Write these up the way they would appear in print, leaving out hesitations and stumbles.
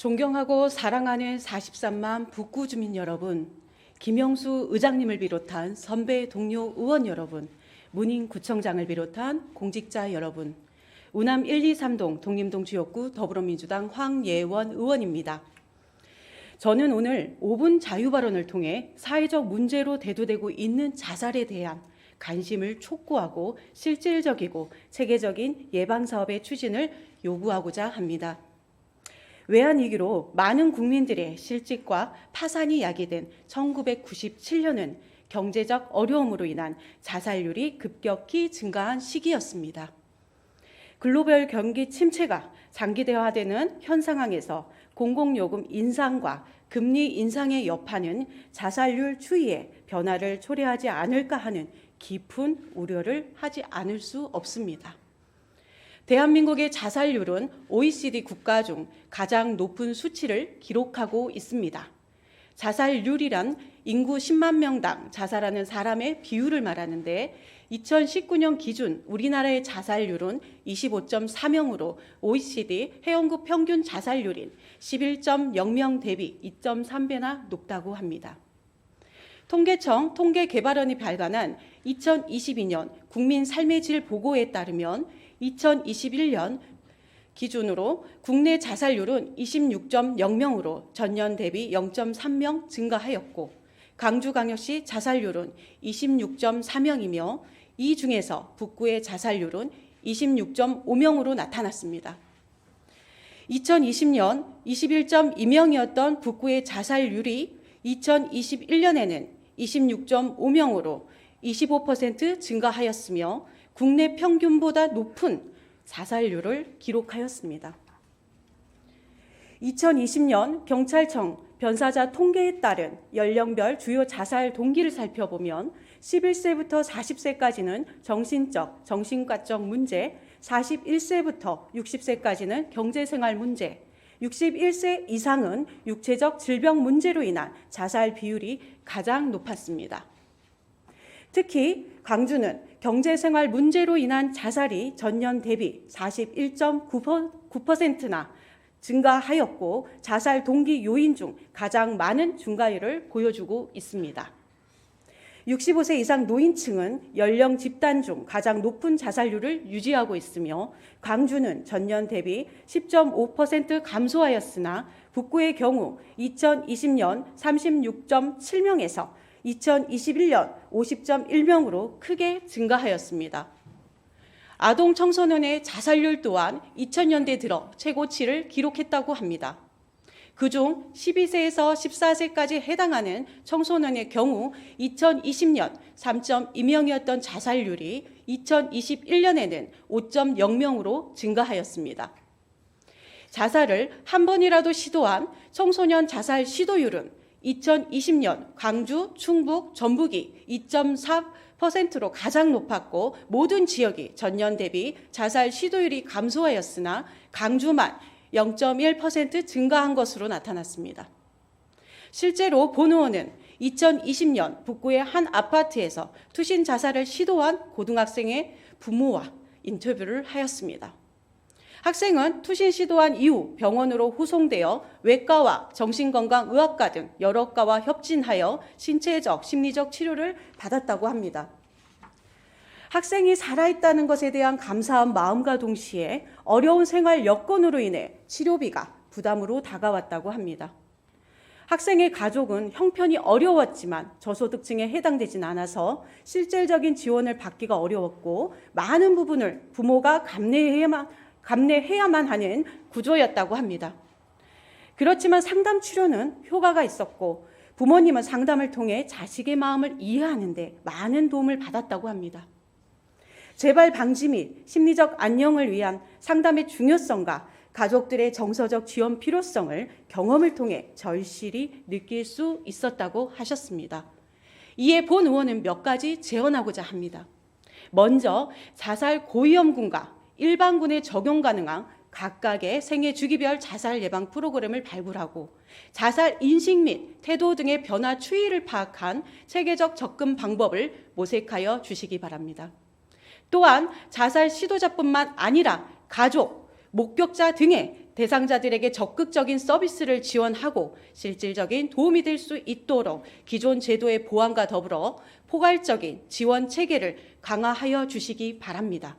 존경하고 사랑하는 43만 북구 주민 여러분, 김영수 의장님을 비롯한 선배 동료 의원 여러분, 문인구청장을 비롯한 공직자 여러분, 우남 1, 2, 3동 독림동 지역구 더불어민주당 황예원 의원입니다. 저는 오늘 5분 자유발언을 통해 사회적 문제로 대두되고 있는 자살에 대한 관심을 촉구하고 실질적이고 체계적인 예방사업의 추진을 요구하고자 합니다. 외환위기로 많은 국민들의 실직과 파산이 야기된 1997년은 경제적 어려움으로 인한 자살률이 급격히 증가한 시기였습니다. 글로벌 경기 침체가 장기화되는 현 상황에서 공공요금 인상과 금리 인상의 여파는 자살률 추이에 변화를 초래하지 않을까 하는 깊은 우려를 하지 않을 수 없습니다. 대한민국의 자살률은 OECD 국가 중 가장 높은 수치를 기록하고 있습니다. 자살률이란 인구 10만 명당 자살하는 사람의 비율을 말하는데 2019년 기준 우리나라의 자살률은 25.4명으로 OECD 회원국 평균 자살률인 11.0명 대비 2.3배나 높다고 합니다. 통계청 통계개발원이 발간한 2022년 국민 삶의 질 보고에 따르면 2021년 기준으로 국내 자살률은 26.0명으로 전년 대비 0.3명 증가하였고 강주광역시 자살률은 26.4명이며 이 중에서 북구의 자살률은 26.5명으로 나타났습니다. 2020년 21.2명이었던 북구의 자살률이 2021년에는 26.5명으로 25% 증가하였으며 국내 평균보다 높은 자살률을 기록하였습니다. 2020년 경찰청 변사자 통계에 따른 연령별 주요 자살 동기를 살펴보면 11세부터 40세까지는 정신적, 정신과적 문제, 41세부터 60세까지는 경제생활 문제, 61세 이상은 육체적 질병 문제로 인한 자살 비율이 가장 높았습니다. 특히 광주는 경제생활 문제로 인한 자살이 전년 대비 41.9%나 증가하였고 자살 동기 요인 중 가장 많은 증가율을 보여주고 있습니다. 65세 이상 노인층은 연령 집단 중 가장 높은 자살률을 유지하고 있으며 광주는 전년 대비 10.5% 감소하였으나 북구의 경우 2020년 36.7명에서 2021년 50.1명으로 크게 증가하였습니다. 아동 청소년의 자살률 또한 2000년대 들어 최고치를 기록했다고 합니다. 그중 12세에서 14세까지 해당하는 청소년의 경우 2020년 3.2명이었던 자살률이 2021년에는 5.0명으로 증가하였습니다. 자살을 한 번이라도 시도한 청소년 자살 시도율은 2020년 광주, 충북, 전북이 2.4%로 가장 높았고 모든 지역이 전년 대비 자살 시도율이 감소하였으나 광주만 0.1% 증가한 것으로 나타났습니다. 실제로 본 의원은 2020년 북구의 한 아파트에서 투신 자살을 시도한 고등학생의 부모와 인터뷰를 하였습니다. 학생은 투신 시도한 이후 병원으로 후송되어 외과와 정신건강의학과 등 여러 과와 협진하여 신체적, 심리적 치료를 받았다고 합니다. 학생이 살아있다는 것에 대한 감사한 마음과 동시에 어려운 생활 여건으로 인해 치료비가 부담으로 다가왔다고 합니다. 학생의 가족은 형편이 어려웠지만 저소득층에 해당되진 않아서 실질적인 지원을 받기가 어려웠고 많은 부분을 부모가 감내해야만 하는 구조였다고 합니다. 그렇지만 상담 치료는 효과가 있었고 부모님은 상담을 통해 자식의 마음을 이해하는 데 많은 도움을 받았다고 합니다. 재발 방지 및 심리적 안녕을 위한 상담의 중요성과 가족들의 정서적 지원 필요성을 경험을 통해 절실히 느낄 수 있었다고 하셨습니다. 이에 본 의원은 몇 가지 제언하고자 합니다. 먼저 자살 고위험군과 일반군에 적용 가능한 각각의 생애 주기별 자살 예방 프로그램을 발굴하고 자살 인식 및 태도 등의 변화 추이를 파악한 체계적 접근 방법을 모색하여 주시기 바랍니다. 또한 자살 시도자뿐만 아니라 가족, 목격자 등의 대상자들에게 적극적인 서비스를 지원하고 실질적인 도움이 될 수 있도록 기존 제도의 보완과 더불어 포괄적인 지원 체계를 강화하여 주시기 바랍니다.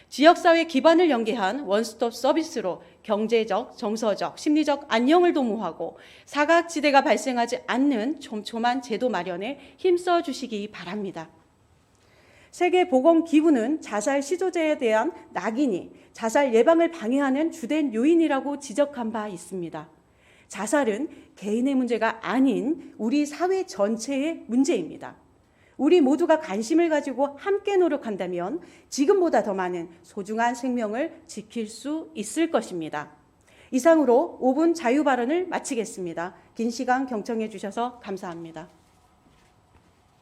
지역사회 기반을 연계한 원스톱 서비스로 경제적, 정서적, 심리적 안녕을 도모하고 사각지대가 발생하지 않는 촘촘한 제도 마련에 힘써 주시기 바랍니다. 세계보건기구는 자살 시도자에 대한 낙인이 자살 예방을 방해하는 주된 요인이라고 지적한 바 있습니다. 자살은 개인의 문제가 아닌 우리 사회 전체의 문제입니다. 우리 모두가 관심을 가지고 함께 노력한다면 지금보다 더 많은 소중한 생명을 지킬 수 있을 것입니다. 이상으로 5분 자유발언을 마치겠습니다. 긴 시간 경청해 주셔서 감사합니다.